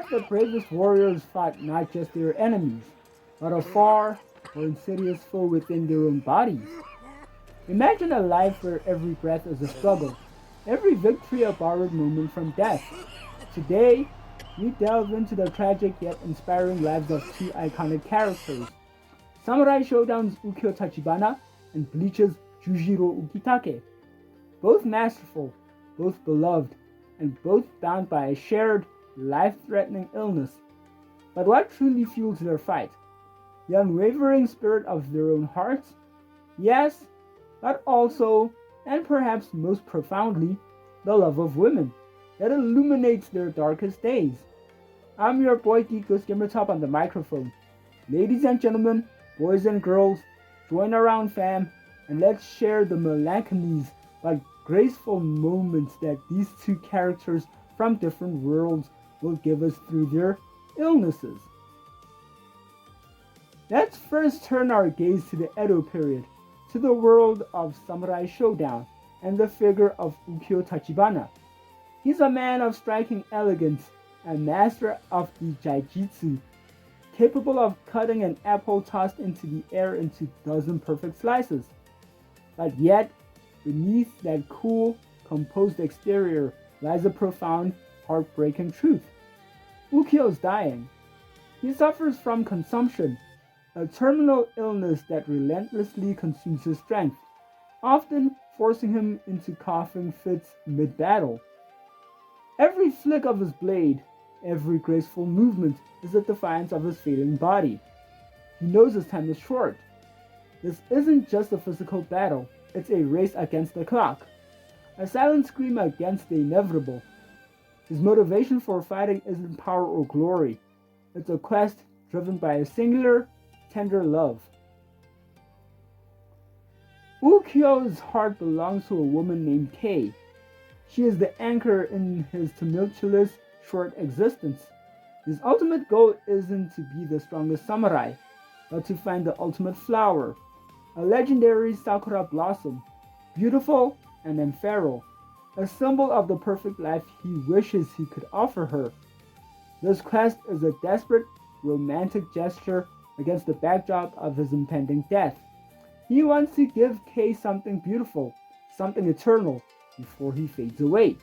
Yet the bravest warriors fought not just their enemies, but a far more insidious foe within their own bodies. Imagine a life where every breath is a struggle, every victory a borrowed moment from death. Today, we delve into the tragic yet inspiring lives of two iconic characters, Samurai Showdown's Ukyo Tachibana and Bleach's Jujiro Ukitake. Both masterful, both beloved, and both bound by a shared, life-threatening illness. But what truly fuels their fight? The unwavering spirit of their own hearts? Yes, but also, and perhaps most profoundly, the love of women that illuminates their darkest days. I'm your boy Geekos Gamertop on the microphone. Ladies and gentlemen, boys and girls, join around fam, and let's share the melancholies but graceful moments that these two characters from different worlds will give us through their illnesses. Let's first turn our gaze to the Edo period, to the world of Samurai Showdown and the figure of Ukyo Tachibana. He's a man of striking elegance, a master of the Jaijitsu, capable of cutting an apple tossed into the air into dozen perfect slices. But yet, beneath that cool, composed exterior lies a profound, heartbreaking truth. Ukyo's dying. He suffers from consumption, a terminal illness that relentlessly consumes his strength, often forcing him into coughing fits mid-battle. Every flick of his blade, every graceful movement is a defiance of his failing body. He knows his time is short. This isn't just a physical battle, it's a race against the clock, a silent scream against the inevitable. His motivation for fighting isn't power or glory, it's a quest driven by a singular, tender love. Ukyo's heart belongs to a woman named Kei. She is the anchor in his tumultuous, short existence. His ultimate goal isn't to be the strongest samurai, but to find the ultimate flower, a legendary sakura blossom, beautiful and ephemeral, a symbol of the perfect life he wishes he could offer her. This quest is a desperate, romantic gesture against the backdrop of his impending death. He wants to give Kei something beautiful, something eternal, before he fades away.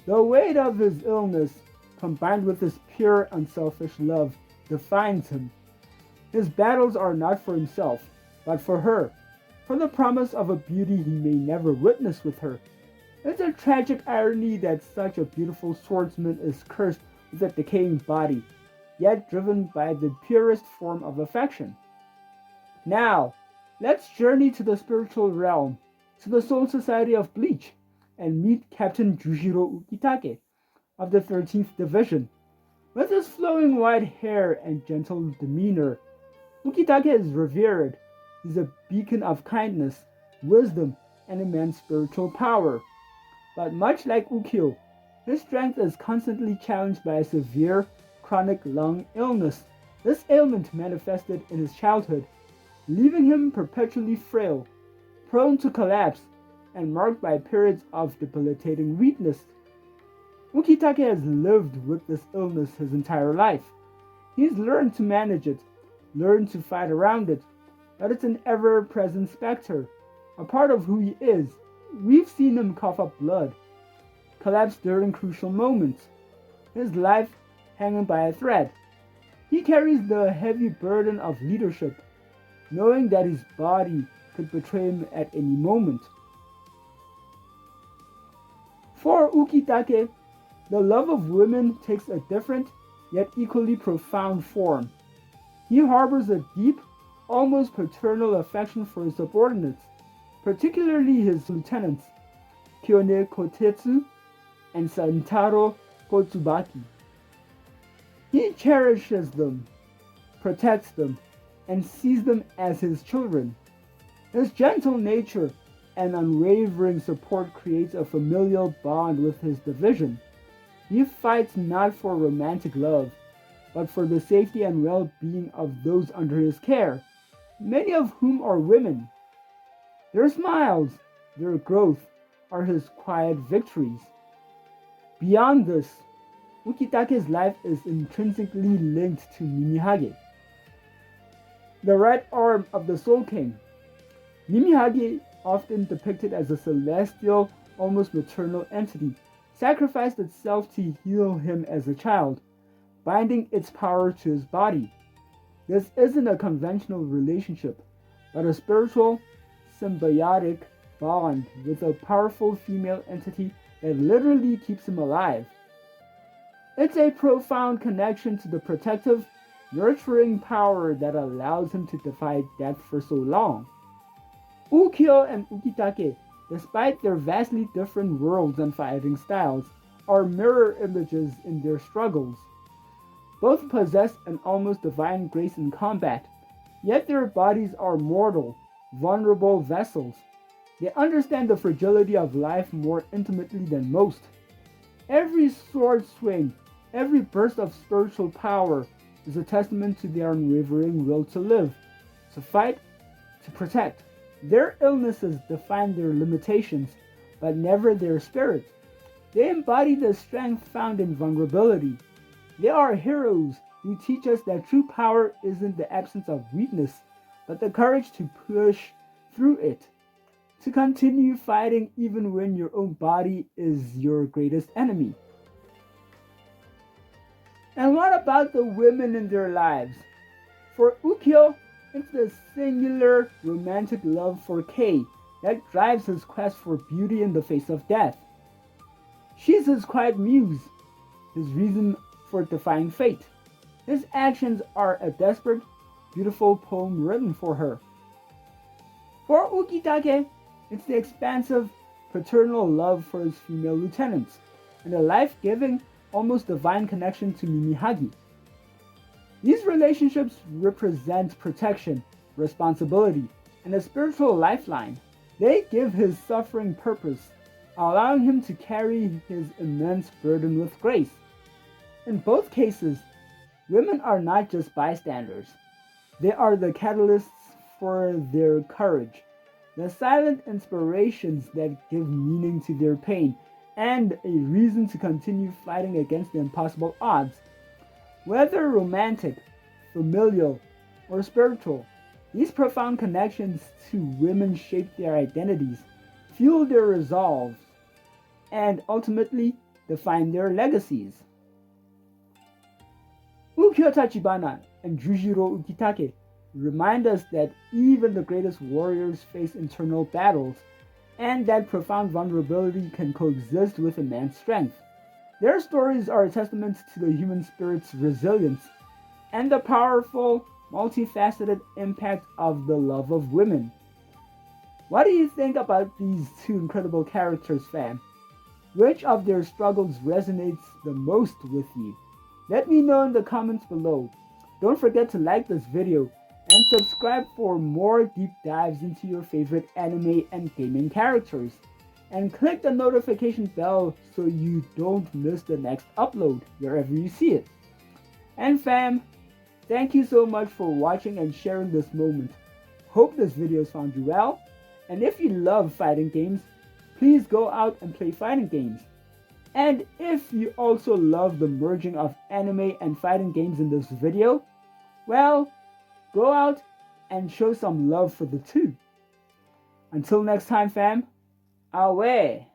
The weight of his illness, combined with his pure, unselfish love, defines him. His battles are not for himself, but for her, for the promise of a beauty he may never witness with her. It's a tragic irony that such a beautiful swordsman is cursed with a decaying body, yet driven by the purest form of affection. Now, let's journey to the spiritual realm, to the Soul Society of Bleach, and meet Captain Jujiro Ukitake of the 13th Division. With his flowing white hair and gentle demeanor, Ukitake is revered. He's a beacon of kindness, wisdom, and immense spiritual power. But much like Ukyo, his strength is constantly challenged by a severe, chronic lung illness. This ailment manifested in his childhood, leaving him perpetually frail, prone to collapse, and marked by periods of debilitating weakness. Ukitake has lived with this illness his entire life. He's learned to manage it, learned to fight around it, but it's an ever-present specter, a part of who he is. We've seen him cough up blood, collapse during crucial moments, his life hanging by a thread. He carries the heavy burden of leadership, knowing that his body could betray him at any moment. For Ukitake, the love of women takes a different, yet equally profound form. He harbors a deep, almost paternal affection for his subordinates, particularly his lieutenants, Kyone Kotetsu and Santaro Kotsubaki. He cherishes them, protects them, and sees them as his children. His gentle nature and unwavering support creates a familial bond with his division. He fights not for romantic love, but for the safety and well-being of those under his care, many of whom are women. Their smiles, their growth, are his quiet victories. Beyond this, Ukitake's life is intrinsically linked to Mimihage, the right arm of the Soul King. Mimihage, often depicted as a celestial, almost maternal entity, sacrificed itself to heal him as a child, binding its power to his body. This isn't a conventional relationship, but a spiritual, symbiotic bond with a powerful female entity that literally keeps him alive. It's a profound connection to the protective, nurturing power that allows him to defy death for so long. Ukyo and Ukitake, despite their vastly different worlds and fighting styles, are mirror images in their struggles. Both possess an almost divine grace in combat, yet their bodies are mortal, vulnerable vessels. They understand the fragility of life more intimately than most. Every sword swing, every burst of spiritual power is a testament to their unwavering will to live, to fight, to protect. Their illnesses define their limitations, but never their spirit. They embody the strength found in vulnerability. They are heroes who teach us that true power isn't the absence of weakness, but the courage to push through it, to continue fighting even when your own body is your greatest enemy. And what about the women in their lives? For Ukyo, it's the singular romantic love for Kei that drives his quest for beauty in the face of death. She's his quiet muse, his reason for defying fate. His actions are a desperate, beautiful poem written for her. For Ukitake, it's the expansive, paternal love for his female lieutenants, and a life-giving, almost divine connection to Mimihage. These relationships represent protection, responsibility, and a spiritual lifeline. They give his suffering purpose, allowing him to carry his immense burden with grace. In both cases, women are not just bystanders. They are the catalysts for their courage, the silent inspirations that give meaning to their pain, and a reason to continue fighting against the impossible odds. Whether romantic, familial, or spiritual, these profound connections to women shape their identities, fuel their resolves, and ultimately define their legacies. Ukyo Tachibana and Jujiro Ukitake remind us that even the greatest warriors face internal battles, and that profound vulnerability can coexist with immense strength. Their stories are a testament to the human spirit's resilience and the powerful, multifaceted impact of the love of women. What do you think about these two incredible characters, fam? Which of their struggles resonates the most with you? Let me know in the comments below. Don't forget to like this video and subscribe for more deep dives into your favorite anime and gaming characters. And click the notification bell so you don't miss the next upload wherever you see it. And fam, thank you so much for watching and sharing this moment. Hope this video has found you well. And if you love fighting games, please go out and play fighting games. And if you also love the merging of anime and fighting games in this video, well, go out and show some love for the two. Until next time, fam, away!